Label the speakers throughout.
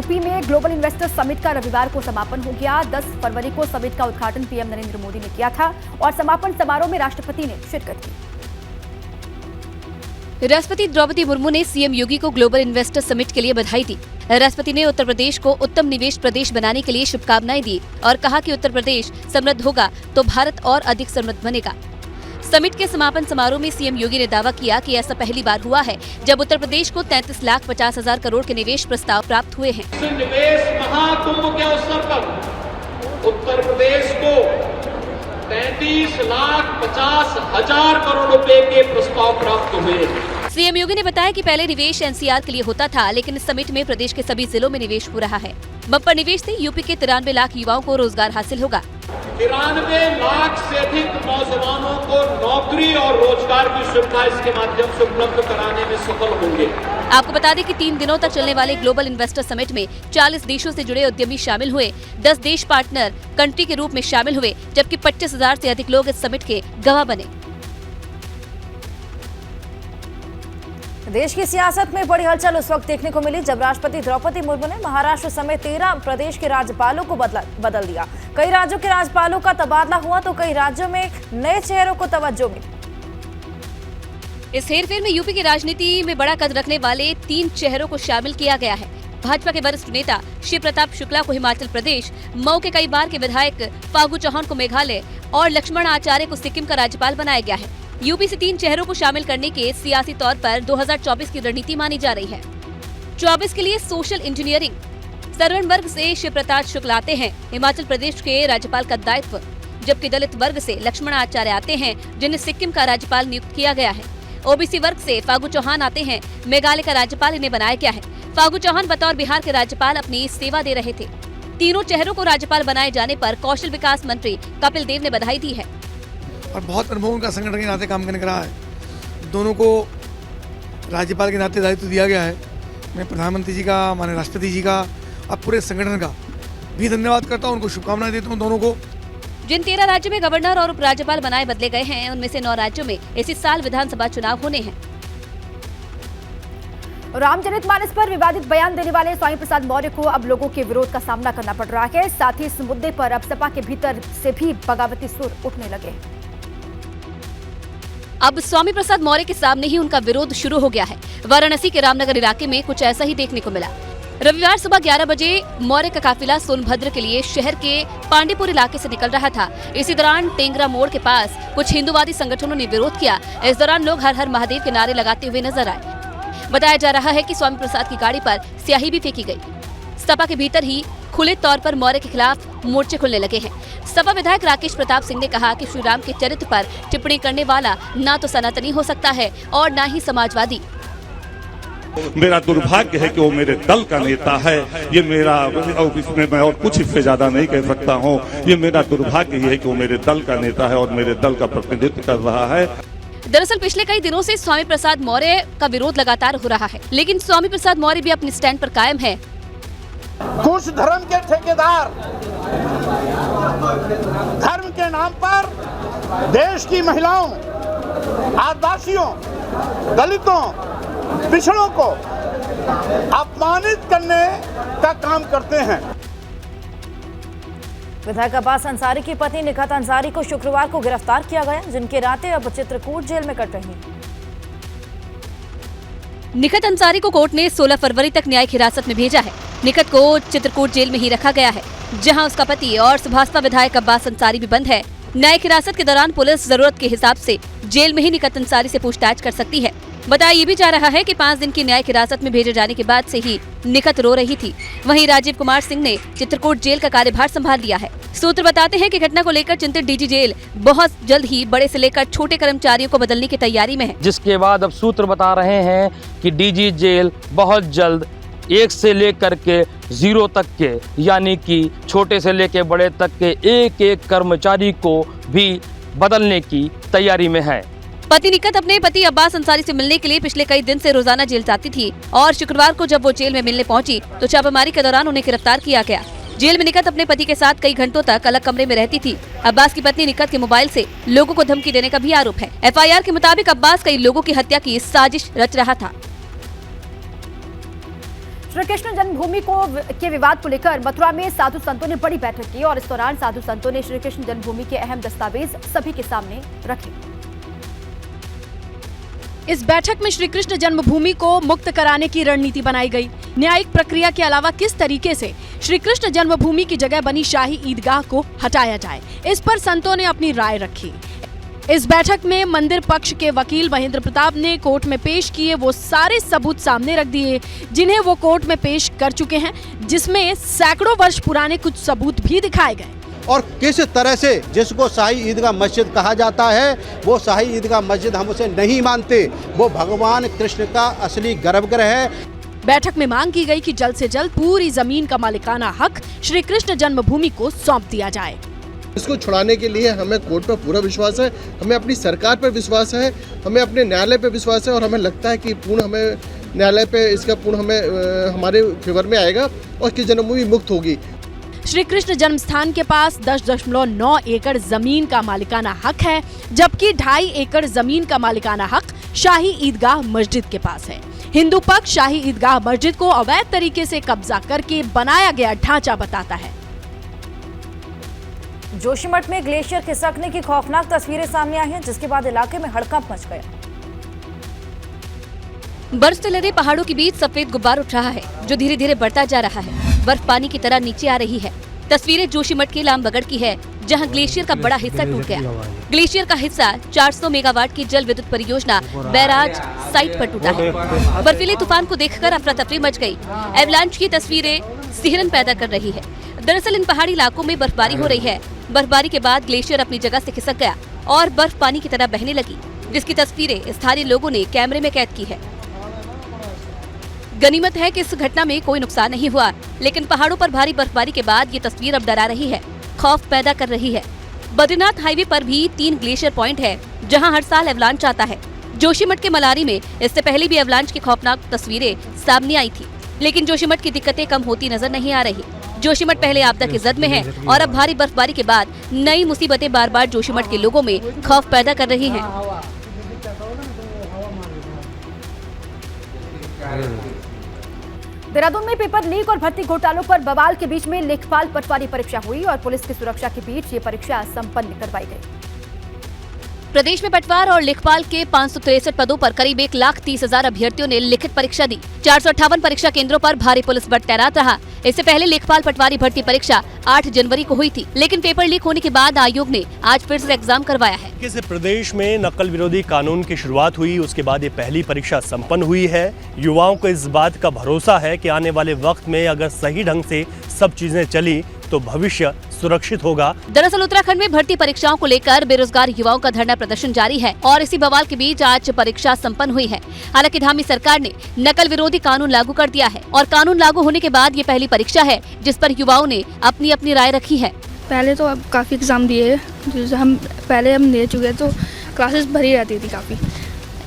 Speaker 1: UP में global investor summit का रविवार को समापन हो गया। 10 फरवरी को समिट का उद्घाटन पीएम नरेंद्र मोदी ने किया था और समापन समारोह में राष्ट्रपति ने शिरकत की।
Speaker 2: राष्ट्रपति द्रौपदी मुर्मू ने सीएम योगी को ग्लोबल इन्वेस्टर समिट के लिए बधाई दी। राष्ट्रपति ने उत्तर प्रदेश को उत्तम निवेश प्रदेश बनाने के लिए शुभकामनाएं दी और कहा कि उत्तर प्रदेश समृद्ध होगा तो भारत और अधिक समृद्ध बनेगा। समिट के समापन समारोह में सीएम योगी ने दावा किया कि ऐसा पहली बार हुआ है जब उत्तर प्रदेश को 33,50,000 करोड़ के निवेश प्रस्ताव प्राप्त हुए हैं।
Speaker 3: निवेश महाकुंभ के अवसर पर उत्तर प्रदेश को 33,50,000 करोड़ रुपए के प्रस्ताव प्राप्त हुए।
Speaker 2: सीएम योगी ने बताया कि पहले निवेश एनसीआर के लिए होता था, लेकिन इस समिट में प्रदेश के सभी जिलों में निवेश हो रहा है। बम्पर निवेश से यूपी के 93 लाख युवाओं को रोजगार हासिल होगा।
Speaker 3: 93 लाख से अधिक नौजवानों को नौकरी और रोजगार की सुविधा इसके माध्यम से उपलब्ध कराने में सफल होंगे।
Speaker 2: आपको बता दें कि 3 दिनों तक चलने वाले ग्लोबल इन्वेस्टर समिट में 40 देशों से जुड़े उद्यमी शामिल हुए। 10 देश पार्टनर कंट्री के रूप में शामिल हुए, जबकि 25,000 से अधिक लोग इस समिट के गवाह बने।
Speaker 4: देश की सियासत में बड़ी हलचल उस वक्त देखने को मिली जब राष्ट्रपति द्रौपदी मुर्मू ने महाराष्ट्र समेत 13 प्रदेश के राज्यपालों को बदल दिया। कई राज्यों के राज्यपालों का तबादला हुआ तो कई राज्यों में नए चेहरों को तवज्जो मिली।
Speaker 2: इस हेरफेर में यूपी की राजनीति में बड़ा कद रखने वाले 3 चेहरों को शामिल किया गया है। भाजपा के वरिष्ठ नेता शिव प्रताप शुक्ला को हिमाचल प्रदेश, मऊ के कई बार के विधायक फागू चौहान को मेघालय और लक्ष्मण आचार्य को सिक्किम का राज्यपाल बनाया गया है। यूपी से 3 चेहरों को शामिल करने के सियासी तौर पर 2024 की रणनीति मानी जा रही है। 24 के लिए सोशल इंजीनियरिंग सर्वन वर्ग से शिव प्रताप शुक्ला आते हैं हिमाचल प्रदेश के राज्यपाल का दायित्व, जबकि दलित वर्ग से लक्ष्मण आचार्य आते हैं जिन्हें सिक्किम का राज्यपाल नियुक्त किया गया है। ओबीसी वर्ग से फागू चौहान आते हैं, मेघालय का राज्यपाल इन्हें बनाया गया है। फागू चौहान बतौर बिहार के राज्यपाल अपनी सेवा दे रहे थे। तीनों चेहरों को राज्यपाल बनाए जाने पर कौशल विकास मंत्री कपिल देव ने बधाई दी है
Speaker 5: और बहुत अनुभव उनका संगठन के नाते काम करने का रहा है। दोनों को राज्यपाल के नाते दायित्व दिया गया है। मैं प्रधानमंत्री जी का, माननीय राष्ट्रपति जी का और पूरे संगठन का भी धन्यवाद करता हूं। उनको शुभकामनाएं देता हूं दोनों को।
Speaker 2: जिन 13 राज्यों में गवर्नर और उपराज्यपाल बनाए बदले गए हैं, उनमें से 9 राज्यों में इसी साल विधानसभा चुनाव होने हैं।
Speaker 1: रामचरितमानस पर विवादित बयान देने वाले स्वामी प्रसाद मौर्य को अब लोगों के विरोध का सामना करना पड़ रहा है। साथ ही इस मुद्दे पर अब सपा के भीतर से भी बगावती सुर उठने लगे।
Speaker 2: अब स्वामी प्रसाद मौर्य के सामने ही उनका विरोध शुरू हो गया है। वाराणसी के रामनगर इलाके में कुछ ऐसा ही देखने को मिला। रविवार सुबह 11 बजे मौर्य का काफिला सोनभद्र के लिए शहर के पांडेपुर इलाके से निकल रहा था। इसी दौरान टेंगरा मोड़ के पास कुछ हिंदूवादी संगठनों ने विरोध किया। इस दौरान लोग हर हर महादेव के नारे लगाते हुए नजर आए। बताया जा रहा है कि स्वामी प्रसाद की गाड़ी पर स्याही भी फेंकी गई। सपा के भीतर ही खुले तौर पर मौर्य के खिलाफ मोर्चे खुलने लगे हैं। सपा विधायक राकेश प्रताप सिंह ने कहा कि श्री राम के चरित्र पर टिप्पणी करने वाला ना तो सनातनी हो सकता है और ना ही समाजवादी।
Speaker 6: मेरा दुर्भाग्य है कि वो मेरे दल का नेता है। ये मेरा, इसमें मैं और कुछ इससे ज्यादा नहीं कह सकता हूँ। ये मेरा दुर्भाग्य है कि वो मेरे दल का नेता है और मेरे दल का प्रतिनिधित्व कर रहा है।
Speaker 2: दरअसल पिछले कई दिनों से स्वामी प्रसाद मौर्य का विरोध लगातार हो रहा है, लेकिन स्वामी प्रसाद मौर्य भी अपने स्टैंड पर कायम है।
Speaker 7: कुछ धर्म के ठेकेदार धर्म के नाम पर देश की महिलाओं, आदिवासियों, दलितों, पिछड़ों को अपमानित करने का काम करते हैं।
Speaker 4: विधायक अब्बास अंसारी की पत्नी निखत अंसारी को शुक्रवार को गिरफ्तार किया गया, जिनकी रातें अब चित्रकूट जेल में कट रही।
Speaker 2: निखत अंसारी को कोर्ट ने 16 फरवरी तक न्यायिक हिरासत में भेजा है। निखत को चित्रकूट जेल में ही रखा गया है, जहां उसका पति और सुभाषपा विधायक अब्बास अंसारी भी बंद है। न्यायिक हिरासत के दौरान पुलिस जरूरत के हिसाब से जेल में ही निखत अंसारी से पूछताछ कर सकती है। बताया ये भी जा रहा है कि 5 दिन की न्यायिक हिरासत में भेजे जाने के बाद से ही निखत रो रही थी। वहीं राजीव कुमार सिंह ने चित्रकूट जेल का कार्यभार संभाल लिया है। सूत्र बताते हैं कि घटना को लेकर चिंतित डीजी जेल बहुत जल्द ही बड़े से लेकर छोटे कर्मचारियों को बदलने की तैयारी में है।
Speaker 8: जिसके बाद अब सूत्र बता रहे हैं कि डीजी जेल बहुत जल्द 1 से लेकर के 0 तक के, यानी कि छोटे से लेकर बड़े तक के एक कर्मचारी को भी बदलने की तैयारी में है।
Speaker 2: पति निखत अपने पति अब्बास अंसारी से मिलने के लिए पिछले कई दिन से रोजाना जेल जाती थी और शुक्रवार को जब वो जेल में मिलने पहुंची तो छापेमारी के दौरान उन्हें गिरफ्तार किया गया। जेल में निखत अपने पति के साथ कई घंटों तक अलग कमरे में रहती थी। अब्बास की पत्नी निखत के मोबाइल से लोगों को धमकी देने का भी आरोप है। एफआईआर के मुताबिक अब्बास कई लोगों की हत्या की साजिश रच रहा था।
Speaker 1: श्री कृष्ण जन्मभूमि के विवाद को लेकर मथुरा में साधु संतों ने बड़ी बैठक की और इस दौरान साधु संतों ने श्री कृष्ण जन्मभूमि के अहम दस्तावेज सभी के सामने रखे।
Speaker 9: इस बैठक में श्री कृष्ण जन्मभूमि को मुक्त कराने की रणनीति बनाई गई। न्यायिक प्रक्रिया के अलावा किस तरीके से श्री कृष्ण जन्मभूमि की जगह बनी शाही ईदगाह को हटाया जाए, इस पर संतों ने अपनी राय रखी। इस बैठक में मंदिर पक्ष के वकील महेंद्र प्रताप ने कोर्ट में पेश किए वो सारे सबूत सामने रख दिए जिन्हें वो कोर्ट में पेश कर चुके हैं, जिसमें सैकड़ों वर्ष पुराने कुछ सबूत भी दिखाए गए।
Speaker 10: और किस तरह से जिसको शाही ईदगाह मस्जिद कहा जाता है वो शाही ईदगाह मस्जिद हम उसे नहीं मानते, वो भगवान कृष्ण का असली गर्भगृह है।
Speaker 9: बैठक में मांग की गई कि जल्द से जल्द पूरी जमीन का मालिकाना हक श्री कृष्ण जन्मभूमि को सौंप दिया जाए।
Speaker 11: इसको छुड़ाने के लिए हमें कोर्ट पर पूरा विश्वास है, हमें अपनी सरकार पर विश्वास है, हमें अपने न्यायालय पर विश्वास है और हमें लगता है कि पूर्ण हमें न्यायालय पे इसका पूर्ण हमें हमारे फेवर में आएगा और इसकी जन्मभूमि मुक्त होगी।
Speaker 9: श्री कृष्ण जन्म स्थान के पास 10.9 एकड़ जमीन का मालिकाना हक है, जबकि 2.5 एकड़ जमीन का मालिकाना हक शाही ईदगाह मस्जिद के पास है। हिंदू पक्ष शाही ईदगाह मस्जिद को अवैध तरीके से कब्जा करके बनाया गया ढांचा बताता है।
Speaker 4: जोशीमठ में ग्लेशियर खिसकने की खौफनाक तस्वीरें सामने आई हैं, जिसके बाद इलाके में हड़कंप मच गया।
Speaker 2: बर्फ से लदे पहाड़ों के बीच सफेद गुब्बार उठ रहा है जो धीरे धीरे बढ़ता जा रहा है। बर्फ पानी की तरह नीचे आ रही है। तस्वीरें जोशीमठ के लामबगड़ की है, जहां ग्लेशियर का बड़ा हिस्सा टूट गया। ग्लेशियर का हिस्सा 400 मेगावाट की जल विद्युत परियोजना बैराज साइट पर टूटा है। बर्फीले तूफान को देखकर अफरा तफरी मच गई। एवलांच की तस्वीरें सिहरन पैदा कर रही है। दरअसल इन पहाड़ी इलाकों में बर्फबारी हो रही है। बर्फबारी के बाद ग्लेशियर अपनी जगह से खिसक गया और बर्फ पानी की तरह बहने लगी, जिसकी तस्वीरें स्थानीय लोगों ने कैमरे में कैद की है। गनीमत है कि इस घटना में कोई नुकसान नहीं हुआ, लेकिन पहाड़ों पर भारी बर्फबारी के बाद ये तस्वीर अब डरा रही है, खौफ पैदा कर रही है। बद्रीनाथ हाईवे पर भी 3 ग्लेशियर पॉइंट है, जहां हर साल एवलांच आता है। जोशीमठ के मलारी में इससे पहले भी एवलांच की खौफनाक तस्वीरें सामने आई थी, लेकिन जोशीमठ की दिक्कतें कम होती नजर नहीं आ रही। जोशीमठ पहले आपदा की जद में है और अब भारी बर्फबारी के बाद नई मुसीबतें बार बार जोशीमठ के लोगों में खौफ पैदा कर रही हैं।
Speaker 1: देहरादून में पेपर लीक और भर्ती घोटालों पर बवाल के बीच में लेखपाल पटवारी परीक्षा हुई और पुलिस की सुरक्षा के बीच ये परीक्षा संपन्न करवाई गई।
Speaker 2: प्रदेश में पटवार और लेखपाल के 563 पदों पर करीब 1,30,000 अभ्यर्थियों ने लिखित परीक्षा दी। 458 परीक्षा केंद्रों पर भारी पुलिस बल तैनात रहा। इससे पहले लेखपाल पटवारी भर्ती परीक्षा 8 जनवरी को हुई थी, लेकिन पेपर लीक होने के बाद आयोग ने आज फिर से एग्जाम करवाया है।
Speaker 12: जैसे प्रदेश में नकल विरोधी कानून की शुरुआत हुई, उसके बाद ये पहली परीक्षा संपन्न हुई है। युवाओं को इस बात का भरोसा है कि आने वाले वक्त में अगर सही ढंग से सब चीजें चली तो भविष्य सुरक्षित होगा।
Speaker 2: दरअसल उत्तराखंड में भर्ती परीक्षाओं को लेकर बेरोजगार युवाओं का धरना प्रदर्शन जारी है और इसी बवाल के बीच आज परीक्षा संपन्न हुई है। हालांकि धामी सरकार ने नकल विरोधी कानून लागू कर दिया है और कानून लागू होने के बाद ये पहली परीक्षा है जिस पर युवाओं ने अपनी अपनी राय रखी है।
Speaker 13: पहले तो अब काफ़ी एग्ज़ाम दिए, हम दे चुके तो क्लासेस भरी रहती थी काफ़ी।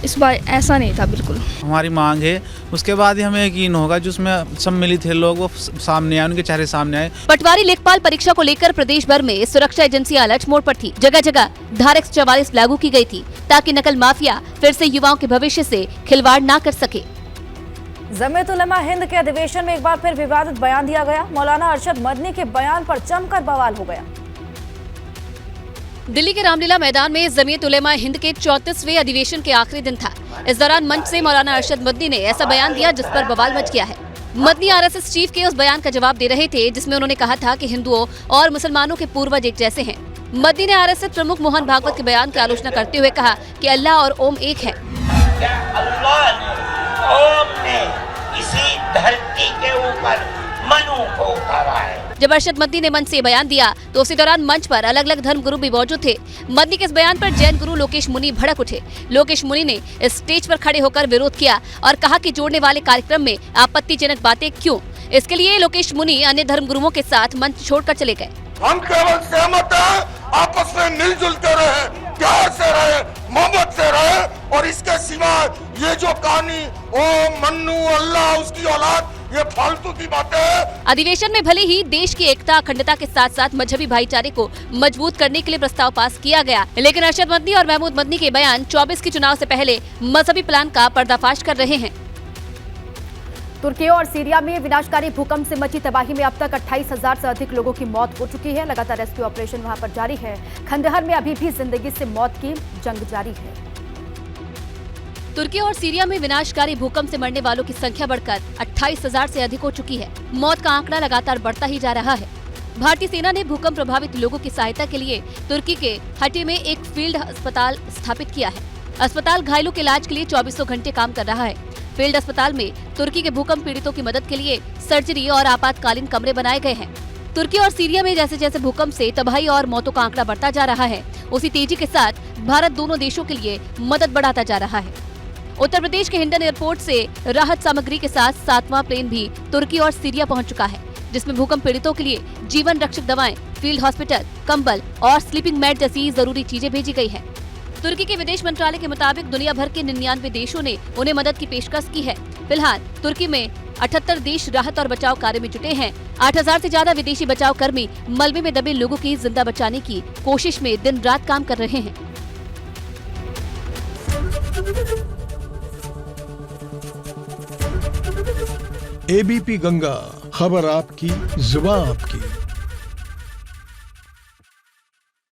Speaker 13: इस बार ऐसा नहीं था बिल्कुल।
Speaker 14: हमारी मांग है, उसके बाद ही हमें यकीन होगा जिसमें सम्मिलित थे लोग वो सामने आए, उनके चेहरे सामने आए।
Speaker 2: पटवारी लेखपाल परीक्षा को लेकर प्रदेश भर में सुरक्षा एजेंसियां अलर्ट मोड पर थी। जगह जगह धारा 144 लागू की गई थी ताकि नकल माफिया फिर से युवाओं के भविष्य से खिलवाड़ न कर सके।
Speaker 4: जमीयत उलमा हिंद के अधिवेशन में एक बार फिर विवादित बयान दिया गया। मौलाना अरशद मदनी के बयान पर जमकर बवाल हो गया।
Speaker 2: दिल्ली के रामलीला मैदान में जमीयत उलेमा हिंद के 34वें अधिवेशन के आखिरी दिन था। इस दौरान मंच से मौलाना अरशद मदनी ने ऐसा बयान दिया जिस पर बवाल मच गया है। मदनी आरएसएस चीफ के उस बयान का जवाब दे रहे थे जिसमें उन्होंने कहा था कि हिंदुओं और मुसलमानों के पूर्वज एक जैसे हैं। मदनी ने आरएसएस प्रमुख मोहन भागवत के बयान की आलोचना करते हुए कहा कि अल्लाह और ओम एक है। इसी धरती के ऊपर मनु को उतारा है। जब अरशद मदनी ने मंच से बयान दिया तो उसी दौरान मंच पर अलग अलग धर्म गुरु भी मौजूद थे। मदनी के इस बयान पर जैन गुरु लोकेश मुनि भड़क उठे। लोकेश मुनि ने स्टेज पर खड़े होकर विरोध किया और कहा कि जोड़ने वाले कार्यक्रम में आपत्तिजनक बातें क्यों। इसके लिए लोकेश मुनि अन्य धर्म गुरुओं के साथ मंच छोड़कर चले गए।
Speaker 15: हम केवल सहमत हैं, आपस में मिलजुल के रहे, प्यार से रहे, मोहब्बत से रहे और इसके सिवा ये जो कहानी ओ मन्नू अल्लाह उसकी औलाद, ये फालतू की बातें हैं।
Speaker 2: अधिवेशन में भले ही देश की एकता अखंडता के साथ साथ मजहबी भाईचारे को मजबूत करने के लिए प्रस्ताव पास किया गया, लेकिन अरशद मदनी और महमूद मदनी के बयान 24 के चुनाव से पहले मजहबी प्लान का पर्दाफाश कर रहे हैं।
Speaker 1: तुर्की और सीरिया में विनाशकारी भूकंप से मची तबाही में अब तक 28,000 से अधिक लोगों की मौत हो चुकी है। लगातार रेस्क्यू ऑपरेशन वहां पर जारी है। खंडहर में अभी भी जिंदगी से मौत की जंग जारी है।
Speaker 2: तुर्की और सीरिया में विनाशकारी भूकंप से मरने वालों की संख्या बढ़कर 28,000 से अधिक हो चुकी है। मौत का आंकड़ा लगातार बढ़ता ही जा रहा है। भारतीय सेना ने भूकंप प्रभावित लोगों की सहायता के लिए तुर्की के हटे में एक फील्ड अस्पताल स्थापित किया है। अस्पताल घायलों के इलाज के लिए 24 घंटे काम कर रहा है। फील्ड अस्पताल में तुर्की के भूकंप पीड़ितों की मदद के लिए सर्जरी और आपातकालीन कमरे बनाए गए हैं। तुर्की और सीरिया में जैसे जैसे भूकंप से तबाही और मौतों का आंकड़ा बढ़ता जा रहा है, उसी तेजी के साथ भारत दोनों देशों के लिए मदद बढ़ाता जा रहा है। उत्तर प्रदेश के हिंडन एयरपोर्ट से राहत सामग्री के साथ 7वां प्लेन भी तुर्की और सीरिया पहुंच चुका है, जिसमें भूकंप पीड़ितों के लिए जीवन रक्षक दवाएं, फील्ड हॉस्पिटल, कंबल और स्लीपिंग मैट जैसी जरूरी चीजें भेजी गई है। तुर्की के विदेश मंत्रालय के मुताबिक दुनिया भर के 99 देशों ने उन्हें मदद की पेशकश की है। फिलहाल तुर्की में 78 देश राहत और बचाव कार्य में जुटे हैं। 8,000 से ज्यादा विदेशी बचाव कर्मी मलबे में दबे लोगों की जिंदा बचाने की कोशिश में दिन रात काम कर रहे हैं।
Speaker 16: ABP गंगा, खबर आपकी, जुबान आपकी।